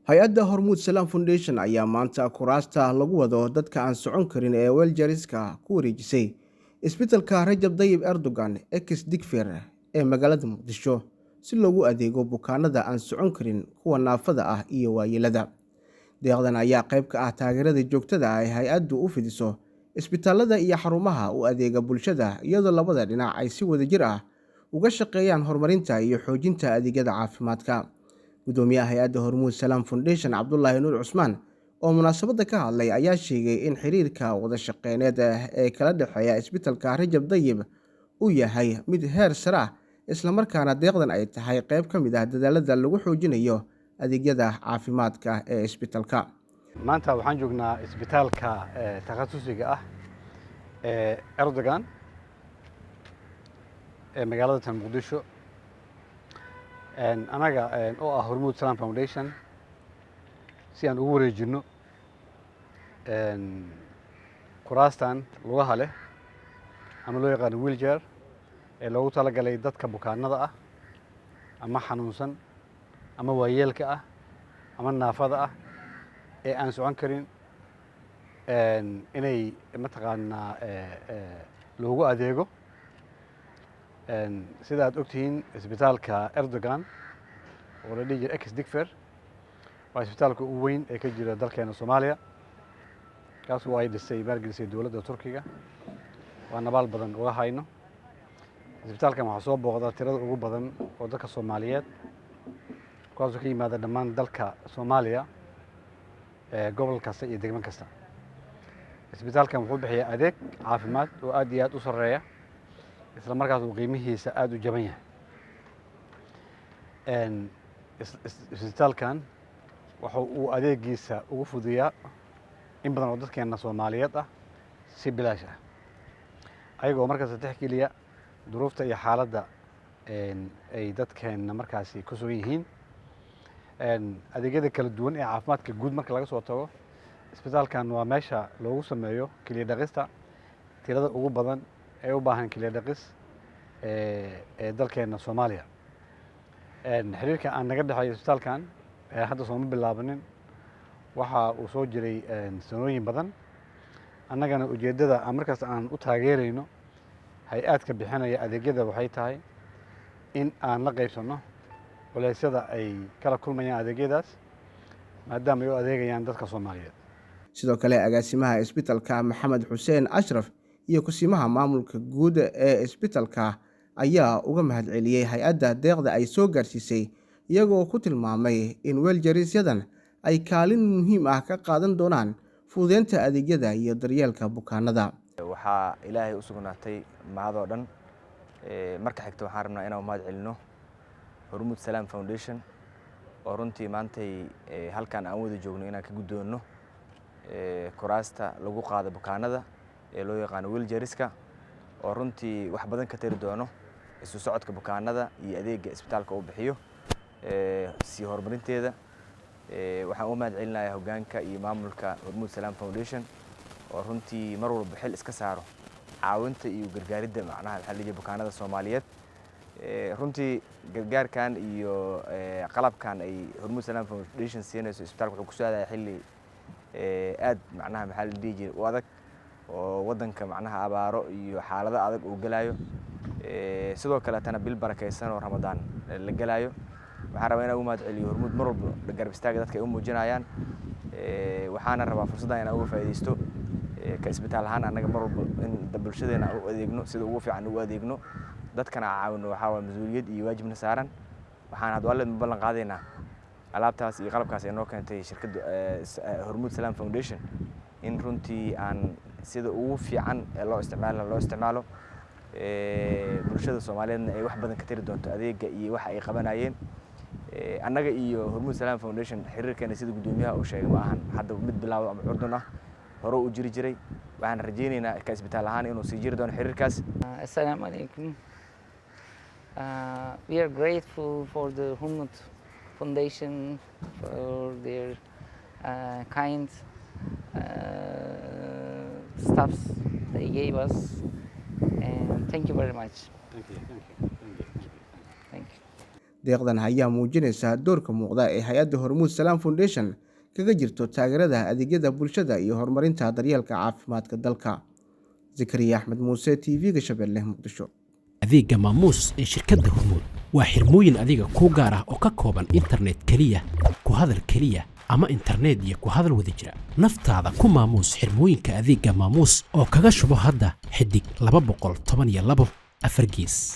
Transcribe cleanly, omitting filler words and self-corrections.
hay-adda hormuud salaam foundation ayaa maanta kuraasta lagu wado dadka aan socon karin ee weljariska ku wareejisay isbitaalka rajab dayib erdogan ex digfer ee magaalada muqdisho si loogu adeego bukaanada aan socon karin kuwa naafada ah iyo waayeelada. deeqdan ayaa qayb ka ah taageerada joogtada ah ee hay-addu u fidiso isbitaalada iyo xarumaha u adeega bulshada, iyadoo labada dhinac ay si wadajir ah uga shaqeeyaan horumarinta iyo xoojinta adeegyada caafimaadka. gudoomiyaha hay-adda hormuud salaam foundation cabdulaahi nuur cusmaan oo munaasabadda ka hadlay ayaa sheegay in xiriirka wada shaqeyneed ee kala dhexeeya isbitaalka rajab dayib uu yahay mid heer sare ah, islamarkaana deeqdan ay tahay qayb ka mid ah dadaalada lagu xoojinayo adeegyada caafimaadka ee isbitaalka. maanta waxaan joognaa isbitaalka takhasusiga ah ee Erdogan ee magaalada Muqdisho. anaga oo ah Hormuud Salaam Foundation si aan ugu wareejino kuraastan lugaha leh ama loo yaqaan wheelchair ee loogu talagalay dadka bukaanada ah ama xanuunsan ama waayeelka ah ama naafada ah ee aan socon karin inay mataqaanaa loogu adeego. sida aad ogtihiin isbitaalka Erdogan oo la dhihi jiray ex digfer waa isbitaalka ugu weyn ee ka jira dalkeena Soomaaliya, kaas oo ay dhisay maalgelisay dowladda Turkiga. waa nabaal badan uga hayno. isbitaalkan waxaa soo booqda tirada ugu badan oo dadka Soomaaliyeed kuwaasoo ka yimaada dhammaan dalka Soomaaliya gobol kasta iyo degmo kasta. isbitaalkan wuxuu bixiyaa adeeg caafimaad oo aad iyo aad u sarreeya, isla markaas uu qiimihiisa aad u jaban yahay. isbitaalkan waxa uu adeegiisa ugu fududeeyaa in badan oo dadkeena Soomaaliyeed ah si bilaash ah, ayagoo markaas tixgeliya duruufta iyo xaaladda ay dadkeena markaasi ku sugan yihiin. adeegyada kala duwan ee caafimaadka guud marka laga soo tago, isbitaalkan waa meesha loogu sameeyo keliya dhaqista tirada ugu badan ee u baahan keliya dhaqis ee dalkeena Soomaaliya. xiriirka aan naga dhexeeyo isbitaalkan hadda sooma bilaabanin, waxa uu soo jiray sanooyin badan. annagana ujeeddada aan markaas aan u taageerayno hay-aadka bixinaya adeegyada waxay tahay in aan la qaybsanno culeysyada ay kala kulmayaan adeegyadaas, maadaama ay u adeegayaan dadka Soomaaliyeed. sidoo kale agaasimaha isbitaalka maxamed xuseen ashraf iyo kusimaha maamulka guud ee isbitaalka ayaa uga mahadceliyey hay-adda deeqda ay soo gaarsiisay, iyagoo ku tilmaamay in weeljarisyadan ay kaalin muhiim ah ka qaadan doonaan fududeynta adeegyada iyo daryeelka bukaanada. waxaa ilaahay u sugnaatay mahadoo dhan. marka xigta waxaan rabnaa inaan mahad celino Hormuud Salaam Foundation oo runtii maantay halkan aan wada joogno inaan ka guddoonno kuraasta lagu qaado bukaanada ee loo yaqaano wheelchairiska, oo runtii wax badan ka tari doono isu socodka bukaanada iyo adeegga isbitaalka uu bixiyo sii horumarinteeda. waxaan u mahad celinayaa hoggaanka iyo maamulka Hormuud Salaam Foundation oo runtii mar walba xil iska saaro caawinta iyo gargaaridda macnaha maxaa la yidhi bukaanada Soomaaliyeed. runtii gargaarkan iyo qalabkan ay Hormuud Salaam Foundation siinayso isbitaalka wuxuu ku soo aadaya xilli aad macnaha maxaa la dhihi jiray u adag oo waddanka macnaha abaaro iyo xaalado adag uu galayo, sidoo kale tana bil barakaysan oo Ramadaan la galayo. waxaan rabaa inaan ugu mahad celiyo Hormuud mar walba garab istaaga dadka ay u muujinayaan. waxaana rabaa fursaddan inaan uga faa'iidaysto ka isbitaal ahaan annaga mar walba in bulshadeena u adeegno sida ugu fiican ugu adeegno, dadkana caawino. waxaa waa mas-uuliyad iyo waajibna saaran. waxaan hadda waalid ma ballan qaadaynaa alaabtaas iyo qalabkaas ay noo keentay shirkadda Hormuud Salaam Foundation in runtii aan sida ugu fiican ee loo isticmaalo bulshada Soomaaliyeedna ay wax badan ka tari doonto adeegga iyo waxa ay qabanayeen. annaga iyo Hormuud Salaam Foundation xiriirkeena sida gudoomiyaha uu sheegay ma ahan hadda mid bilaabo ama curdun ah, hore u jiri jiray. waxaan rajaynaynaa ka isbitaal ahaan inuu sii jiri doono xiriirkaas. Assalamu alaikum. We are grateful for the Hormuud Foundation for their kind stuffs they gave us, and thank you very much. Thank you. Thank you. deeqdan ayaa muujinaysa doorka muuqda ee hay'adda Hormuud Salaam Foundation kaga jirto taageerada adeegyada bulshada iyo horumarinta daryeelka caafimaadka dalka. Zakariya Axmed Muuse, TV-ga Shabeelle, Muqdisho. adeegga maamuus ee shirkadda Hormuud waa xirmooyin adiga kuu gaar ah oo ka kooban internet kaliya, ku hadal kaliya, ama internet iyo ku hadal wada jira. naftaada ku maamuus xirmooyinka adeegga maamuus oo kaga shubo hadda xidig 212 4 gees.